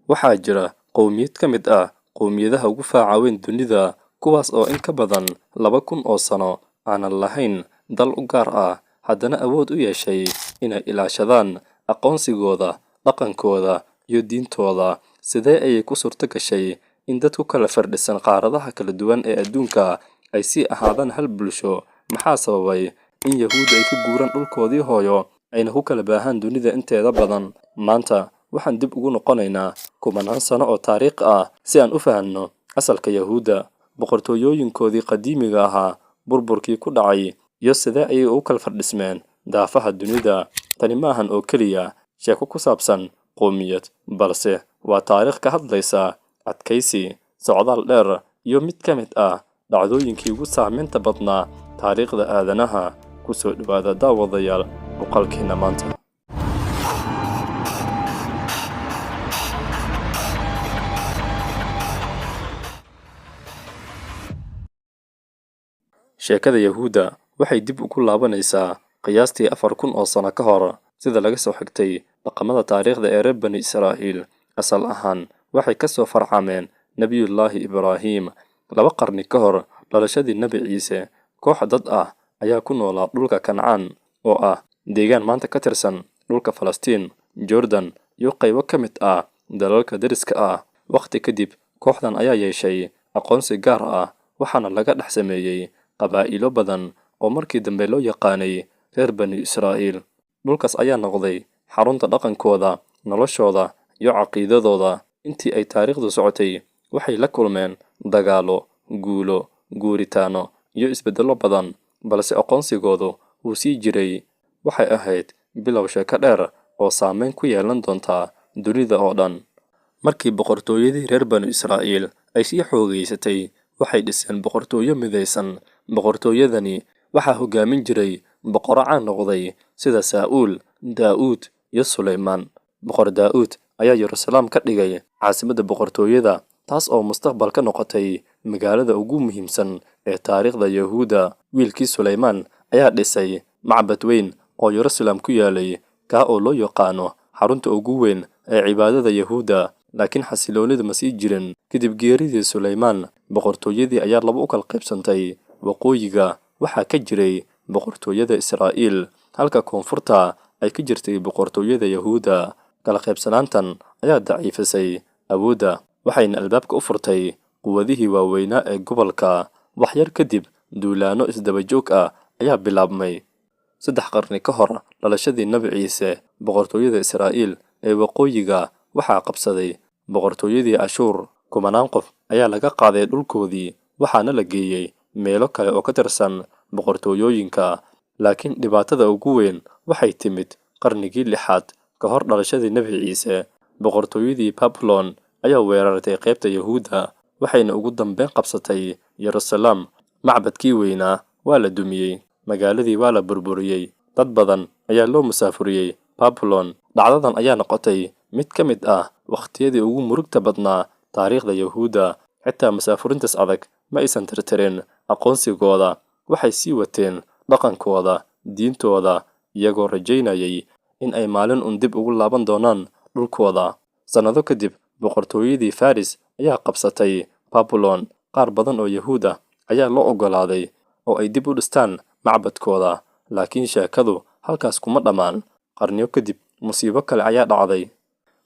waxaa jira qowmiyad ka mid ah qowmiyadaha ugu faaca weyn dunida, kuwaas oo in ka badan 2,000 oo sano aanan lahayn dal u gaar ah, haddana awood u yeeshay inay ilaashadaan aqoonsigooda, dhaqankooda, iyo diintooda. Sidee ayay ku suurto gashay in dadku kala firdhisan qaaradaha kala duwan ee adduunka ay sii ahaadaan hal bulsho? Maxaa sababay in Yahuud ay ka guuraan dhulkoodii hooyo ayna ku kala baahan dunida inteeda badan? Maanta waxaan dib ugu noqonaynaa kumanaan sano oo taariikh ah si aan u fahanno asalka Yahuudda, boqortooyooyinkoodii qadiimiga ahaa, burburkii ku dhacay, iyo sidee ayay ugu kala firdhismeen daafaha dunida. Tani maahan oo keliya sheeko ku saabsan qowmiyad, balse waa taariikh ka hadlaysa adkaysi, socdaal dheer, iyo mid ka mid ah dhacdooyinkii ugu saamaynta badnaa taariikhda aadanaha. Ku soo dhawaada daawadayaal muuqaalkeena maanta. sheekada Yahuudda waxay dib ugu laabanaysaa qiyaastii 4,000 oo sano ka hor, sida laga soo xigtay dhaqamada taariikhda ee reer Bani Israa'iil. Asal ahaan waxay ka soo farcameen Nabiyullaahi Ibraahim 2 qarni ka hor dhalashadii Nabi Ciise. Koox dad ah ayaa ku noolaa dhulka Kancaan, oo ah deegaan maanta ka tirsan dhulka Falastiin, Jordan, iyo qaybo ka mid ah dalalka deriska ah. Waqti kadib, kooxdan ayaa yeeshay aqoonsi gaar ah, waxaana laga dhex sameeyay qabaa'ilo badan oo markii dambe loo yaqaanay reer Bani Israa'iil. Dhulkaas ayaa noqday xarunta dhaqankooda, noloshooda, iyo caqiidadooda. Intii ay taariikhdu socotay, waxay la kulmeen dagaallo, guulo, guuritaano, iyo isbeddello badan, balse aqoonsigoodu wuu sii jiray. Waxay ahayd bilow sheeko dheer oo saameyn ku yeelan doonta dunida oo dhan. Markii boqortooyadii reer Bani Israa'iil ay sii xoogaysatay, waxay dhiseen boqortooyo midaysan. Boqortooyadani waxaa hogaamin jiray boqorro caan noqday sida Saa'uul, Daa'uud, iyo Suleymaan. Boqor Daa'uud ayaa Yeruusalaam ka dhigay caasimadda boqortooyada, taas oo mustaqbalka noqotay magaalada ugu muhiimsan ee taariikhda Yahuudda. Wiilkii Suleymaan ayaa dhisay macbad weyn oo Yeruusalaam ku yaalay, kaa oo loo yaqaano xarunta ugu weyn ee cibaadada Yahuudda. Laakiin xasiloonida ma sii jirin. Kadib geeridii Suleymaan, boqortooyadii ayaa laba u kala qaybsantay. Waqooyiga waxaa ka jiray boqortooyada Israa'iil, halka koonfurta ay ka jirtay boqortooyada Yahuudda. Kala qaybsanaantan ayaa daciifisay awoodda, waxayna albaabka u furtay quwadihii waaweynaa ee gobolka. Wax yar kadib, duulaanno isdaba joog ah ayaa bilaabmay. 3 qarni ka hor dhalashadii Nabi Ciise, boqortooyada Israa'iil ee waqooyiga waxaa qabsaday boqortooyadii Ashuur. Kumanaan qof ayaa laga qaaday dhulkoodii, waxaana la geeyay meelo kale oo ka tirsan boqortooyooyinka. Laakiin dhibaatada ugu weyn waxay timid qarnigii 6 ka hor dhalashadii Nabi Ciise. Boqortooyadii Babylon ayaa weerartay qaybta Yahuudda, waxayna ugu dambeyn qabsatay Yeruusalaam. Macbadkii weynaa waa la dumiyey, magaaladii waa la burburiyey, dad badan ayaa loo musaafuriyey Babylon. Dhacdadan ayaa noqotay mid ka mid ah waqtiyadii ugu murugta badnaa taariikhda Yahuudda. Xitaa musaafurintaas adag ma aysan tirtirin aqoonsigooda. Waxay sii wateen dhaqankooda, diintooda, iyagoo rajaynayay in ay maalin un dib ugu laaban doonaan dhulkooda. Sannado kadib, boqortooyadii Faris ayaa qabsatay Babylon. Qaar badan oo Yahuud ah ayaa loo oggolaaday oo ay dib u dhistaan macbadkooda. Laakiin sheekadu halkaas kuma dhammaan. Qarniyo kadib, musiibo kale ayaa dhacday.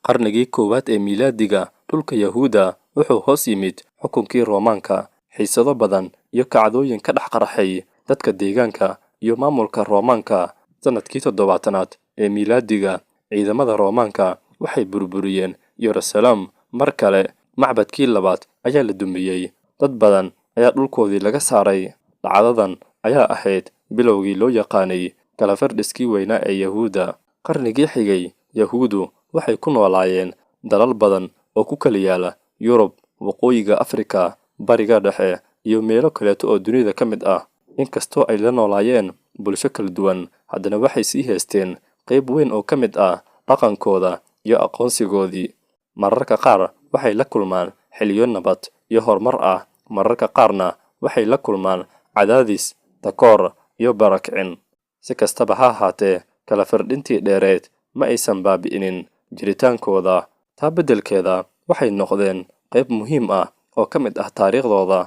Qarnigii 1 ee miilaadiga, dhulka Yahuudda wuxuu hoos yimid xukunkii Roomaanka. Xiisado badan iyo kacdooyin ka dhex qarxay dadka deegaanka iyo maamulka Roomaanka. Sanadkii 7aad ee miilaadiga, ciidamada Roomaanka waxay burburiyeen Yeruusalaam mar kale. Macbadkii labaad ayaa la dumiyey. Dad badan ayaa dhulkoodii laga saaray. Dhacdadan ayaa ahayd bilowgii loo yaqaanay kala firdhiskii weynaa ee Yahuudda. Qarnigii xigay, Yahuuddu waxay ku noolaayeen dalal badan oo ku kala yaala Yurub, waqooyiga Afrika, bariga dhexe, iyo meelo kaleeto oo dunida ka mid ah. Inkastoo ay la noolaayeen bulsho kala duwan, haddana waxay sii haysteen qayb weyn oo ka mid ah dhaqankooda iyo aqoonsigoodii. Mararka qaar waxay la kulmaan xilliyo nabad iyo horumar ah, mararka qaarna waxay la kulmaan cadaadis, takoor, iyo barakicin. Si kastaba ha ahaatee, kala firdhintii dheereed ma aysan baabi'inin jiritaankooda. taa beddelkeeda waxay noqdeen qayb muhiim ah oo ka mid ah taariikhdooda.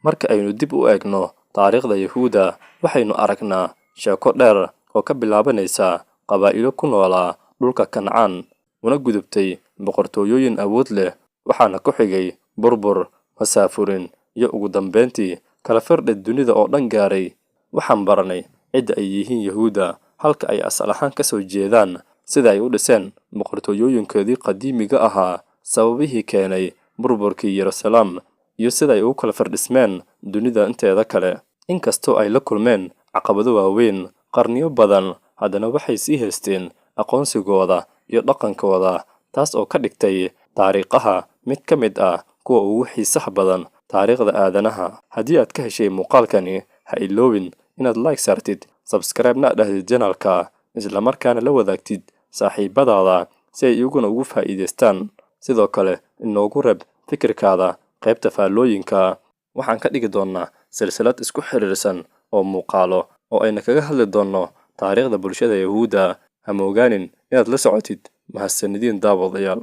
Marka aynu dib u eegno taariikhda Yahuudda, waxaynu aragnaa sheeko dheer oo ka bilaabanaysa qabaa'ilo ku noolaa dhulka Kancaan, una gudubtay boqortooyooyin awood leh, waxaana ku xigay burbur, masaafurin, iyo ugu dambeyntii kala firdhid dunida oo dhan gaaray. Waxaan baranay cidda ay yihiin Yahuudda, halka ay asal ahaan ka soo jeedaan, sida ay u dhiseen boqortooyooyinkoodii qadiimiga ahaa, sababihii keenay burburkii Yeruusaalem, iyo sida ay ugu kala firdhismeen dunida inteeda kale. Inkastoo ay la kulmeen caqabado waaweyn qarniyo badan, haddana waxay sii haysteen aqoonsigooda iyo dhaqankooda, taas oo ka dhigtay taariikhaha mid ka mid ah kuwa ugu xiisaha badan taariikhda aadanaha. Haddii aad ka heshay muuqaalkani, ha iloobin inaad like saartid, subscribe-na dhahdid channelka, isla markaana la wadaagtid saaxiibadaada si ay iyaguna ugu faa'iidaystaan. Sidoo kale, inoogu reeb fikirkaada qaybta faallooyinka. Waxaan ka dhigi doonnaa silsilad isku xiriirsan oo muuqaalo oo ayna kaga hadli doonno taariikhda bulshada Yahuudda. Ha moogaanin inaad la socotid. Mahadsanidin daawadayaal.